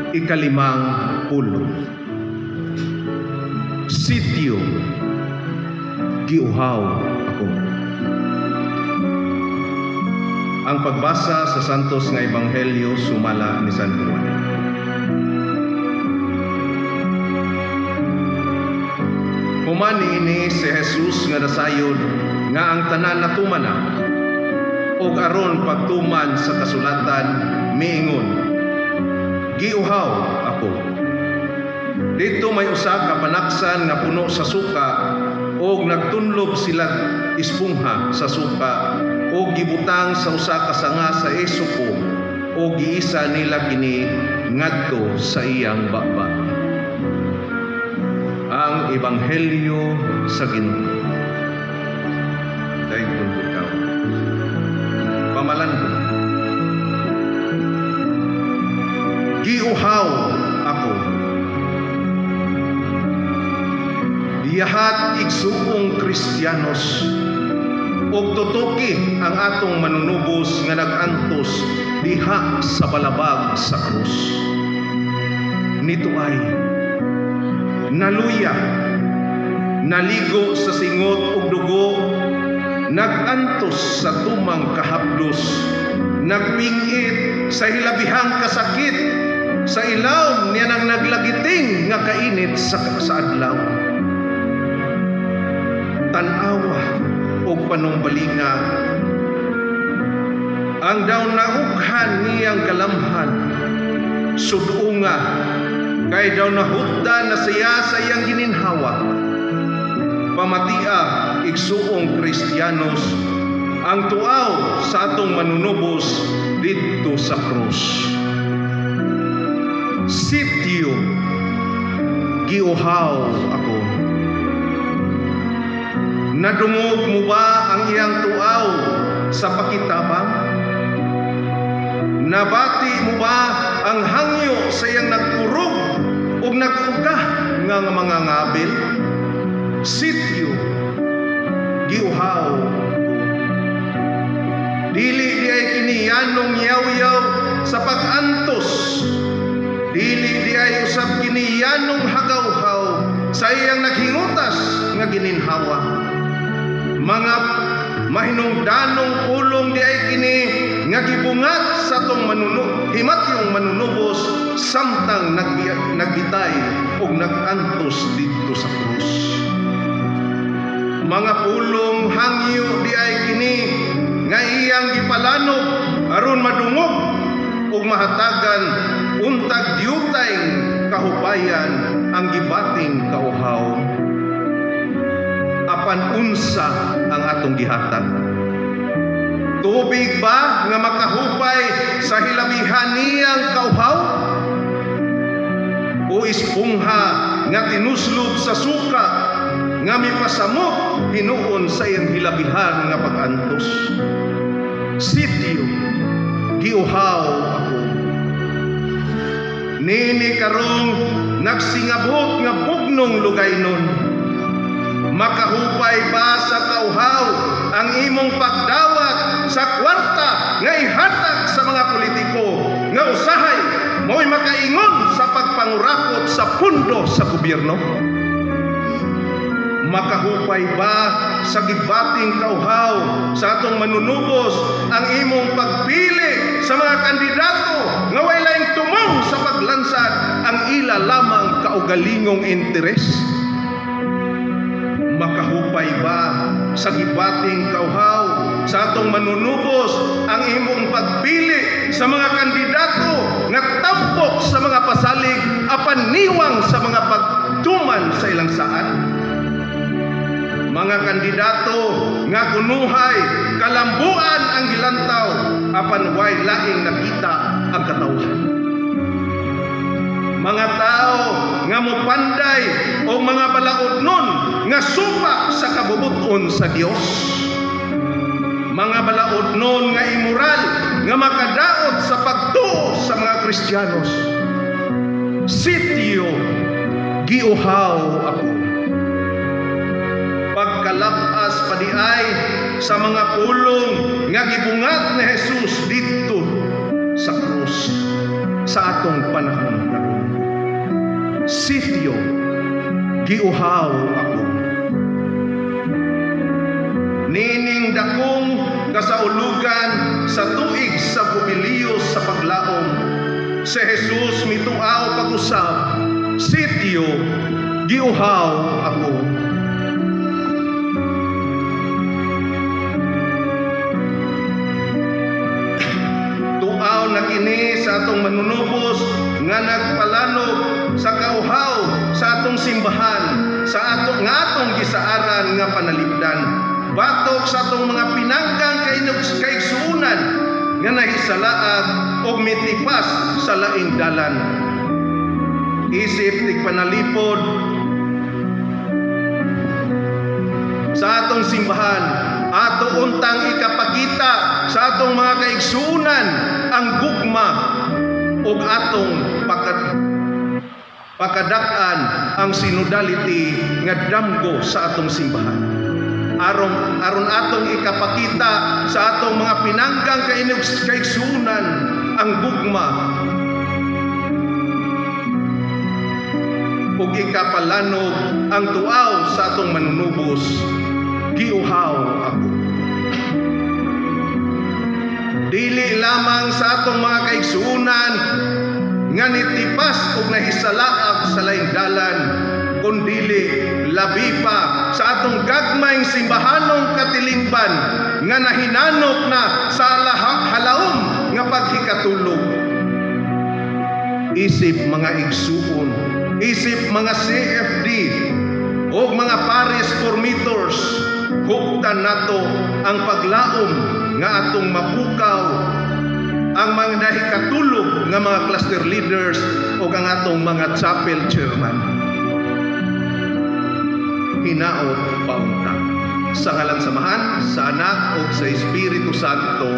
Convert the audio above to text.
ikalimang pulong. Sitio, giuhaw ako. Ang pagbasa sa Santos nga Ebanghelyo sumala ni San Juan. Human niini si Jesus nga nasayod nga ang tanan natumana ug aron pagtuman sa kasulatan miingon, giuhaw ako. Dito may usa ka panaksan nga puno sa suka ug nagtunlob sila ispungha sa suka ug gibutang sa usa ka sanga sa esopo ug giisa nila kini ngadto sa iyang baba. Ang Ebanghelyo sa Ginoo. Dayon ikaw. Pamalan ko. Giuhaw ako. Yahat igsuong Kristiyanos ug tutuki ang atong manunubos nga nagantos diha sa balabag sa krus. Nito ay naluya, naligo sa singot ug dugo, nagantos sa tumang kahapdos, nagpingit sa hilabihang kasakit, sa ilaw niya nang naglagiting nga kainit sa adlaw. Tanawa ug panumbalinga, ang daw naughan niyang kalamhan, sudunga, kay daw nahutdan na siya sa iyang gininhawa. Pamatia, igsuong Kristiyanos, ang tuaw sa atong manunubos dito sa krus. Sitio, giuhaw ako. Nadungog mo ba ang iyang tuaw sa pakitabang? Nabati mo ba ang hangyo sa iyang nagkurog ug nag-ugah nga mga ngabil? Sitio, giuhaw. Dili di ay kiniyanong yaw-yaw sa pag-antos. Dili di ay usab kiniyanong hagaw-haw sa iyang naghingutas nga gininhawa. Mga mahinungdanong pulong di ay kini nga gibungat sa tong himatyong manunubos samtang nagbitay ug nagantos dito sa krus. Mga pulong hangyo di ay kini nga iyang gipalanog aron madungog ug mahatagan untag diyutay kahupayan ang gibating kauhaw. Apan unsa ang atong gihatag? Tubig ba nga makahupay sa hilabihan niyang kauhaw? O ispungha nga tinuslob sa suka nga mipasamok hinuon sa iyang hilabihan nga pag-antos? Sitio, giuhaw ako. Nini karong nagsingabot nga pugnong lugaynon, makahupay ba sa kauhaw ang imong pagdawat sa kwarta nga ihatag sa mga politiko nga usahay mo'y makaingon sa pagpangurakot sa pundo sa gobyerno? Makahupay ba sa gibating kauhaw sa atong manunubos ang imong pagpili sa mga kandidato nga way laing tumong sa paglansad ang ila lamang kaugalingong interes? Makahupay ba sa gibating kauhaw sa atong manunubos ang imong pagpili sa mga kandidato nga tampok sa mga pasalig apan niwang sa mga pagtuman sa ilang saan? Mga kandidato nga kunuhay kalambuan ang gilantaw apan way laing nakita ang katawhan. Mga tao nga mopanday o mga balaodnon nga supa sa kabubuton sa Dios. Mga balaodnon nga immoral nga makadaot sa pagtuo sa mga Kristiyanos. Sitio, giuhaw ako. Pagkalabas pa di ay sa mga pulong nga gibungat ni Jesus dito sa krus. sa atong panahon karon. Sitio, giuhaw ako. Nining dakong kasaulugan sa tuig sa Bubiliyos sa paglaom, si Jesus mituaw pag-usab, sitio, giuhaw ako. Tuaw na kini sa atong manunubos nga nagpalanog sa kauhaw sa atong simbahan, sa atong gisaaran nga panalipdan, batok sa atong mga pinanggang kaigsuunan nga nahisalaag o mitipas sa laing dalan. Isip tig panalipod sa atong simbahan, ato untang ikapakita sa atong mga kaigsuunan ang gugma ug atong pakadak-an ang synodality nga damgo sa atong simbahan. Aron atong ikapakita sa atong mga pinanggang kaigsuunan ang gugma ug ikapalanog ang tuaw sa atong manunubos, giuhaw ako. Dili lamang sa atong mga kaigsuunan nga nitipas ug nahisalaag sa laing dalan, kundili labi pa sa atong gagmayng simbahanong katilingban nga nahinanok na sa halaom nga paghikatulog. Isip mga igsuon, isip mga CFD o mga Paris formators, huktan nato ang paglaom nga atong mapukaw ang mga nahikatulog nga mga cluster leaders o ang atong mga chapel chairman. Hinaot paunta sa ngalan samahan sa Anak o sa Espiritu Santo.